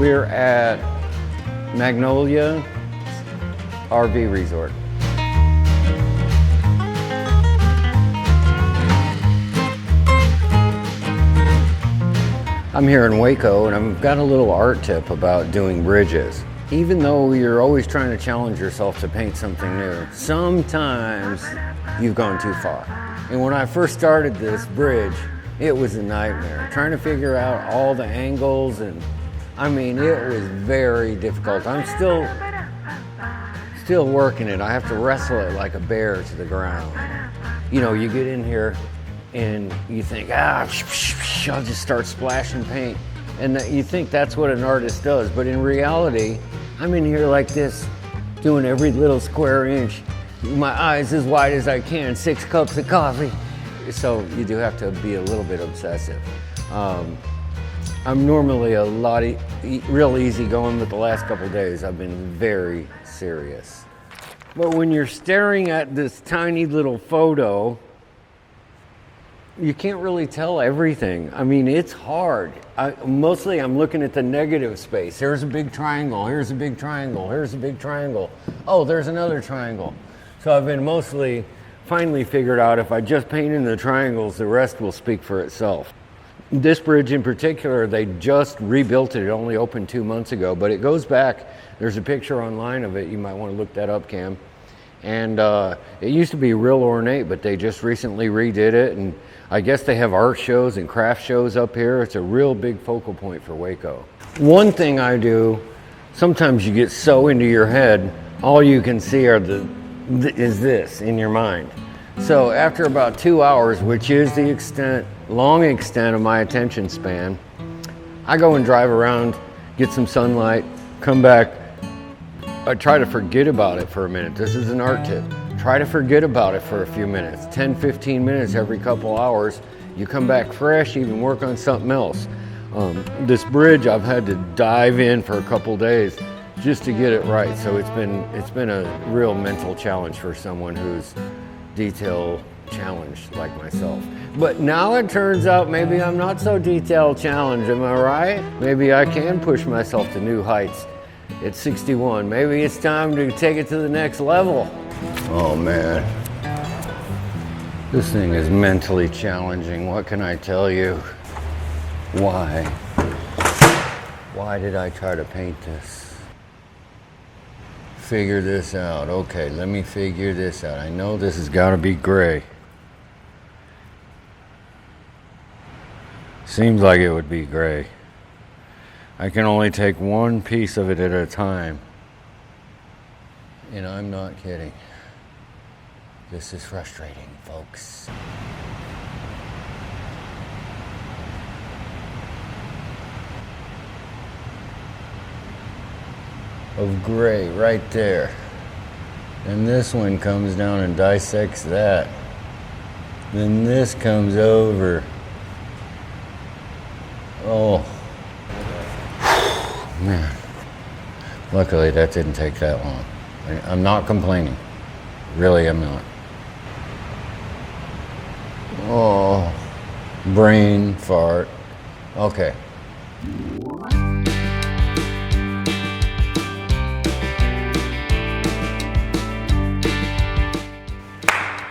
We're at Magnolia RV Resort. I'm here in Waco, and I've got a little art tip about doing bridges. Even though you're always trying to challenge yourself to paint something new, sometimes you've gone too far. And when I first started this bridge, it was a nightmare. Trying to figure out all the angles, and I mean, it was very difficult. I'm still working it. I have to wrestle it like a bear to the ground. You know, you get in here and you think, I'll just start splashing paint. And you think that's what an artist does. But in reality, I'm in here like this, doing every little square inch. My eyes as wide as I can, 6 cups of coffee. So you do have to be a little bit obsessive. I'm normally a lot real easy going, but the last couple of days I've been very serious. But when you're staring at this tiny little photo, you can't really tell everything. I mean, it's hard. Mostly I'm looking at the negative space. Here's a big triangle, here's a big triangle, here's a big triangle. Oh, there's another triangle. So I've been finally figured out if I just paint in the triangles, the rest will speak for itself. This bridge in particular, they just rebuilt it. It only opened 2 months ago, but it goes back. There's a picture online of it. You might want to look that up, Cam. And it used to be real ornate, but they just recently redid it. And I guess they have art shows and craft shows up here. It's a real big focal point for Waco. One thing I do, sometimes you get so into your head, all you can see is this in your mind. So after about 2 hours, which is the long extent of my attention span, I go and drive around, get some sunlight, come back. I try to forget about it for a minute. This is an art tip. Try to forget about it for a few minutes, 10, 15 minutes every couple hours. You come back fresh, even work on something else. This bridge, I've had to dive in for a couple days just to get it right. So it's been a real mental challenge for someone who's detail challenged like myself. But now it turns out maybe I'm not so detail challenged, am I right? Maybe I can push myself to new heights. It's 61. Maybe it's time to take it to the next level. Oh man, this thing is mentally challenging. What can I tell you? Why did I try to paint this? Figure this out. Okay, let me figure this out. I know this has got to be gray. Seems like it would be gray. I can only take one piece of it at a time. And I'm not kidding. This is frustrating, folks. Of gray right there. And this one comes down and dissects that. Then this comes over. Oh. Man, luckily that didn't take that long. I'm not complaining. Really, I'm not. Oh, brain fart. Okay.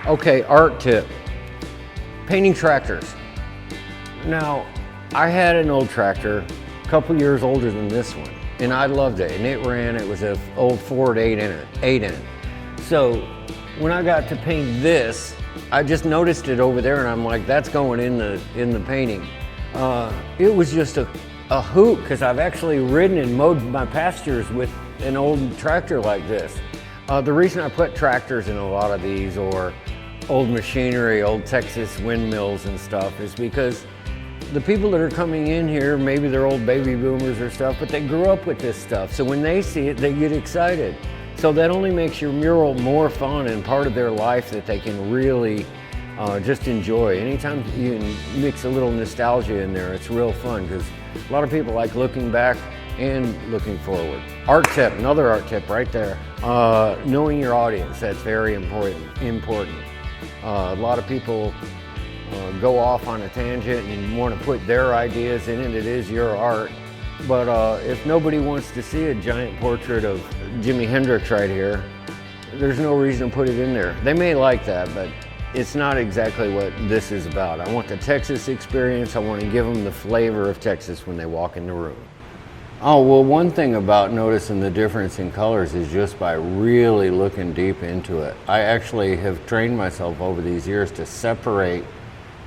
Okay, art tip. Painting tractors. Now, I had an old tractor, a couple years older than this one, and I loved it. And it was an old Ford 8N. So when I got to paint this, I just noticed it over there, and I'm like, that's going in the painting. It was just a hoot, because I've actually ridden and mowed my pastures with an old tractor like this. The reason I put tractors in a lot of these, or old machinery, old Texas windmills and stuff, is because the people that are coming in here, maybe they're old baby boomers or stuff, but they grew up with this stuff. So when they see it, they get excited. So that only makes your mural more fun and part of their life that they can really just enjoy. Anytime you can mix a little nostalgia in there, it's real fun, because a lot of people like looking back and looking forward. Art tip, another art tip right there. Knowing your audience, that's very important. A lot of people go off on a tangent and want to put their ideas in it. It is your art. But if nobody wants to see a giant portrait of Jimi Hendrix right here, there's no reason to put it in there. They may like that, but it's not exactly what this is about. I want the Texas experience. I want to give them the flavor of Texas when they walk in the room. Oh, well, one thing about noticing the difference in colors is just by really looking deep into it. I actually have trained myself over these years to separate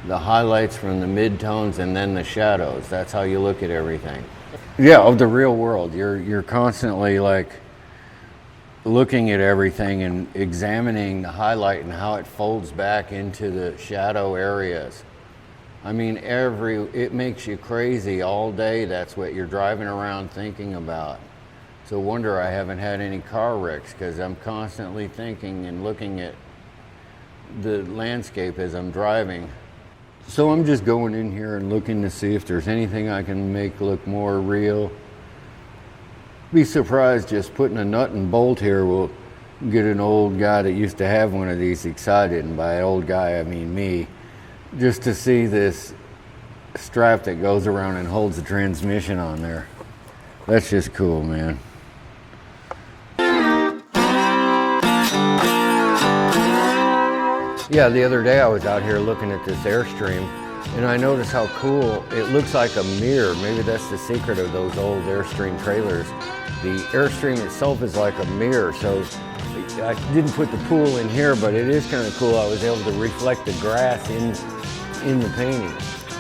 the highlights from the mid-tones and then the shadows. That's how you look at everything. Yeah, of the real world. You're constantly like looking at everything and examining the highlight and how it folds back into the shadow areas. I mean, it makes you crazy all day. That's what you're driving around thinking about. It's a wonder I haven't had any car wrecks, because I'm constantly thinking and looking at the landscape as I'm driving. So I'm just going in here and looking to see if there's anything I can make look more real. Be surprised just putting a nut and bolt here will get an old guy that used to have one of these excited. And by old guy, I mean me. Just to see this strap that goes around and holds the transmission on there. That's just cool, man. Yeah, the other day I was out here looking at this Airstream, and I noticed how cool it looks, like a mirror. Maybe that's the secret of those old Airstream trailers. The Airstream itself is like a mirror, so I didn't put the pool in here, but it is kind of cool. I was able to reflect the grass in the painting.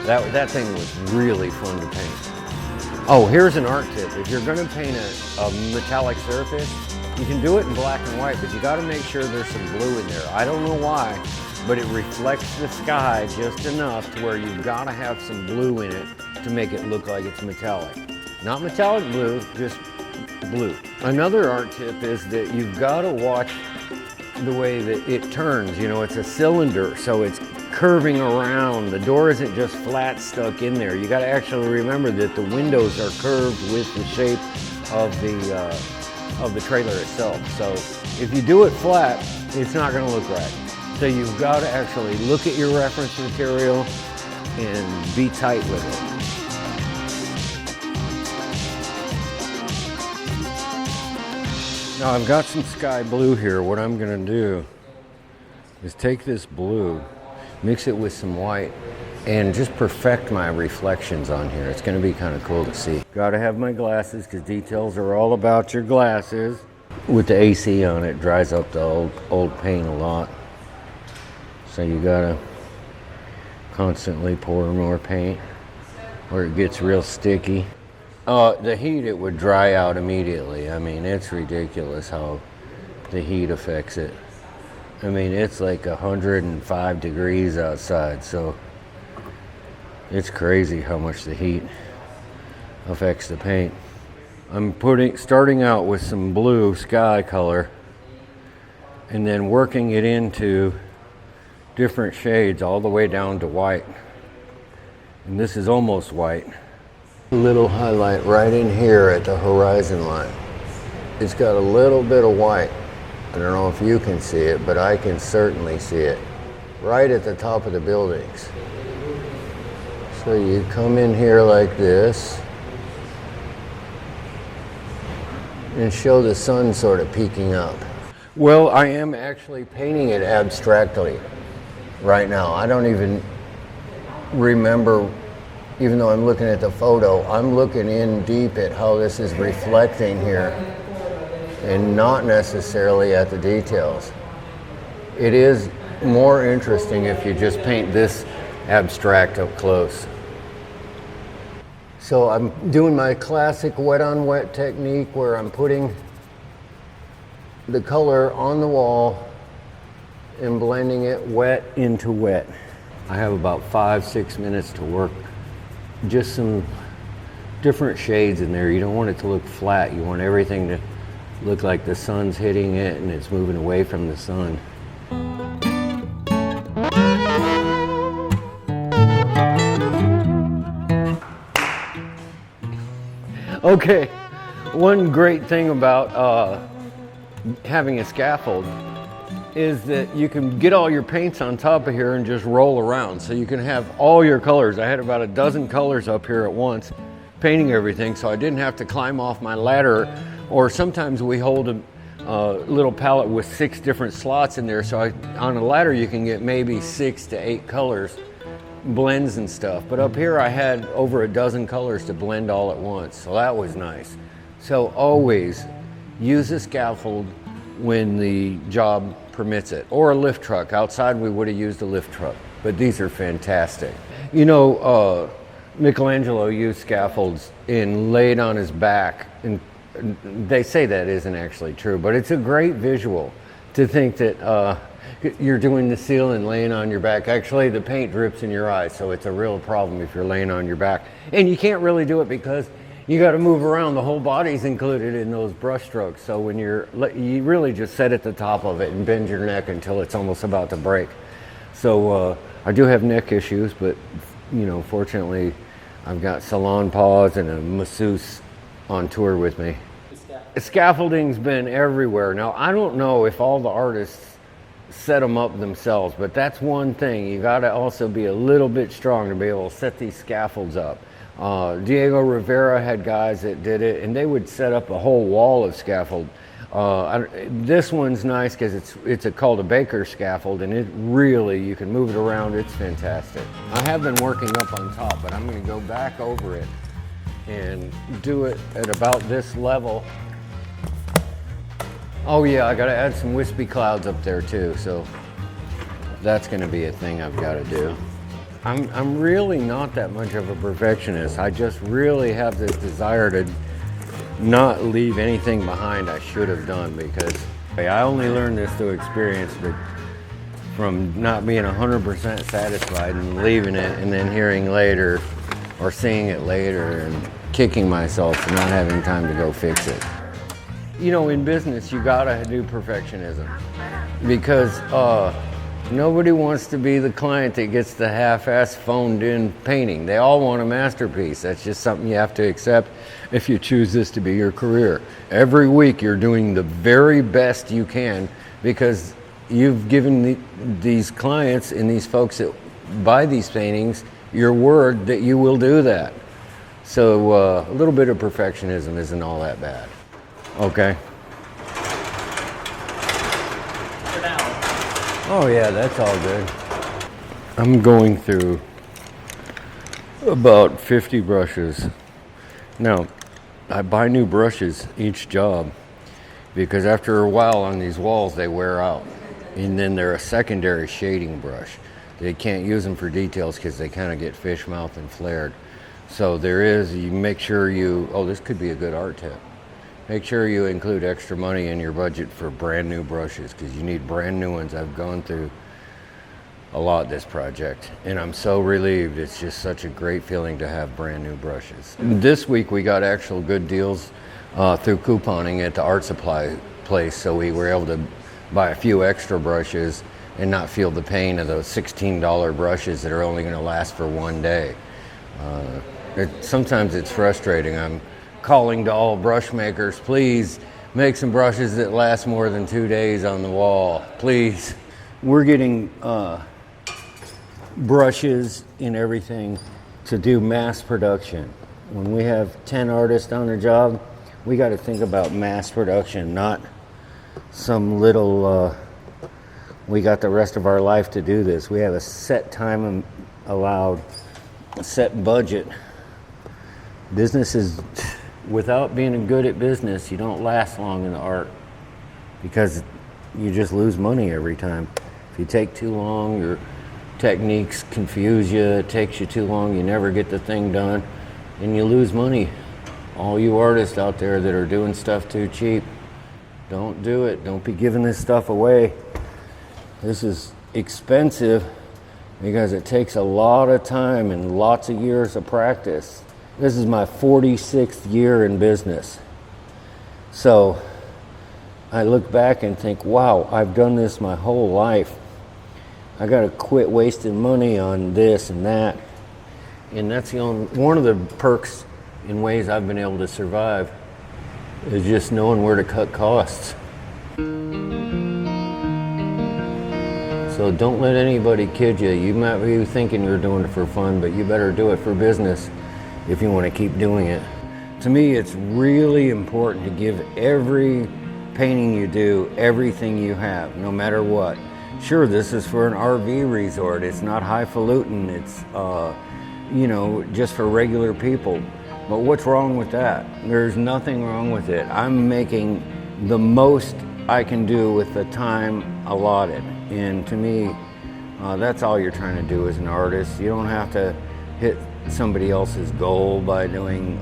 That thing was really fun to paint. Oh, here's an art tip. If you're going to paint a metallic surface, you can do it in black and white, but you got to make sure there's some blue in there. I don't know why, but it reflects the sky just enough to where you've got to have some blue in it to make it look like it's metallic. Not metallic blue, just blue. Another art tip is that you've got to watch the way that it turns. You know, it's a cylinder, so it's curving around. The door isn't just flat stuck in there. You got to actually remember that the windows are curved with the shape of the trailer itself. So if you do it flat, it's not going to look right. So you've got to actually look at your reference material and be tight with it. Now I've got some sky blue here. What I'm going to do is take this blue, mix it with some white, and just perfect my reflections on here. It's going to be kind of cool to see. Got to have my glasses, because details are all about your glasses. With the AC on, it dries up the old paint a lot. So you got to constantly pour more paint or it gets real sticky. The heat, it would dry out immediately. I mean, it's ridiculous how the heat affects it. I mean, it's like 105 degrees outside, so it's crazy how much the heat affects the paint. I'm starting out with some blue sky color and then working it into different shades all the way down to white. And this is almost white. A little highlight right in here at the horizon line. It's got a little bit of white. I don't know if you can see it, but I can certainly see it. Right at the top of the buildings. So you come in here like this and show the sun sort of peeking up. Well, I am actually painting it abstractly right now. I don't even remember, even though I'm looking at the photo, I'm looking in deep at how this is reflecting here and not necessarily at the details. It is more interesting if you just paint this abstract up close. So I'm doing my classic wet on wet technique where I'm putting the color on the wall and blending it wet into wet. I have about 5-6 minutes to work just some different shades in there. You don't want it to look flat. You want everything to look like the sun's hitting it and it's moving away from the sun. Okay, one great thing about having a scaffold is that you can get all your paints on top of here and just roll around. So you can have all your colors. I had about a dozen colors up here at once, painting everything, so I didn't have to climb off my ladder. Or sometimes we hold a little palette with 6 different slots in there, so on a ladder you can get maybe 6 to 8 colors, blends and stuff. But up here I had over a dozen colors to blend all at once, so that was nice. So always use a scaffold when the job permits it, or a lift truck. Outside we would have used a lift truck, but these are fantastic. You know, Michelangelo used scaffolds and laid on his back, and they say that isn't actually true, but it's a great visual to think that you're doing the seal and laying on your back. Actually, the paint drips in your eyes, so it's a real problem if you're laying on your back. And you can't really do it because you got to move around. The whole body's included in those brush strokes. So when you really just sit at the top of it and bend your neck until it's almost about to break. So I do have neck issues, but you know, fortunately, I've got salon paws and a masseuse on tour with me. Scaffolding's been everywhere. Now, I don't know if all the artists set them up themselves, but that's one thing. You got to also be a little bit strong to be able to set these scaffolds up. Diego Rivera had guys that did it, and they would set up a whole wall of scaffold. This one's nice because it's called a Baker scaffold, and it really, you can move it around. It's fantastic. I have been working up on top, but I'm going to go back over it and do it at about this level. Oh yeah, I got to add some wispy clouds up there too, so that's going to be a thing I've got to do. I'm really not that much of a perfectionist. I just really have this desire to not leave anything behind I should have done, because I only learned this through experience, but from not being 100% satisfied and leaving it and then hearing later or seeing it later and kicking myself for not having time to go fix it. You know, in business, you gotta do perfectionism, because nobody wants to be the client that gets the half-ass phoned-in painting. They all want a masterpiece. That's just something you have to accept if you choose this to be your career. Every week you're doing the very best you can, because you've given these clients and these folks that buy these paintings your word that you will do that. So a little bit of perfectionism isn't all that bad. Okay. Oh yeah, that's all good. I'm going through about 50 brushes. Now, I buy new brushes each job because after a while on these walls they wear out. And then they're a secondary shading brush. They can't use them for details because they kind of get fish mouth and flared. So you make sure this could be a good art tip. Make sure you include extra money in your budget for brand new brushes, because you need brand new ones. I've gone through a lot this project, and I'm so relieved. It's just such a great feeling to have brand new brushes. This week we got actual good deals through couponing at the art supply place, so we were able to buy a few extra brushes and not feel the pain of those $16 brushes that are only going to last for one day. Sometimes it's frustrating. I'm calling to all brush makers, please make some brushes that last more than 2 days on the wall, please. We're getting brushes and everything to do mass production. When we have 10 artists on a job, we got to think about mass production, not some little, we got the rest of our life to do this. We have a set time allowed, a set budget. Business is, without being good at business, you don't last long in the art, because you just lose money every time. If you take too long, your techniques confuse you, it takes you too long, you never get the thing done, and you lose money. All you artists out there that are doing stuff too cheap, don't do it. Don't be giving this stuff away. This is expensive because it takes a lot of time and lots of years of practice. This is my 46th year in business. So I look back and think, wow, I've done this my whole life. I got to quit wasting money on this and that. And that's one of the perks in ways I've been able to survive, is just knowing where to cut costs. So don't let anybody kid you. You might be thinking you're doing it for fun, but you better do it for business. if you want to keep doing it. To me, it's really important to give every painting you do everything you have, no matter what. Sure, this is for an RV resort. It's not highfalutin. It's, just for regular people. But what's wrong with that? There's nothing wrong with it. I'm making the most I can do with the time allotted. And to me, that's all you're trying to do as an artist. You don't have to hit somebody else's goal by doing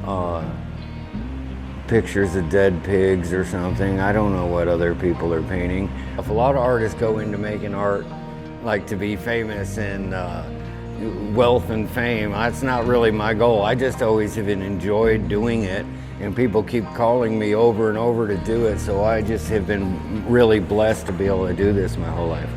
pictures of dead pigs or something. I don't know what other people are painting. If a lot of artists go into making art like to be famous and wealth and fame, that's not really my goal. I just always have enjoyed doing it, and people keep calling me over and over to do it, so I just have been really blessed to be able to do this my whole life.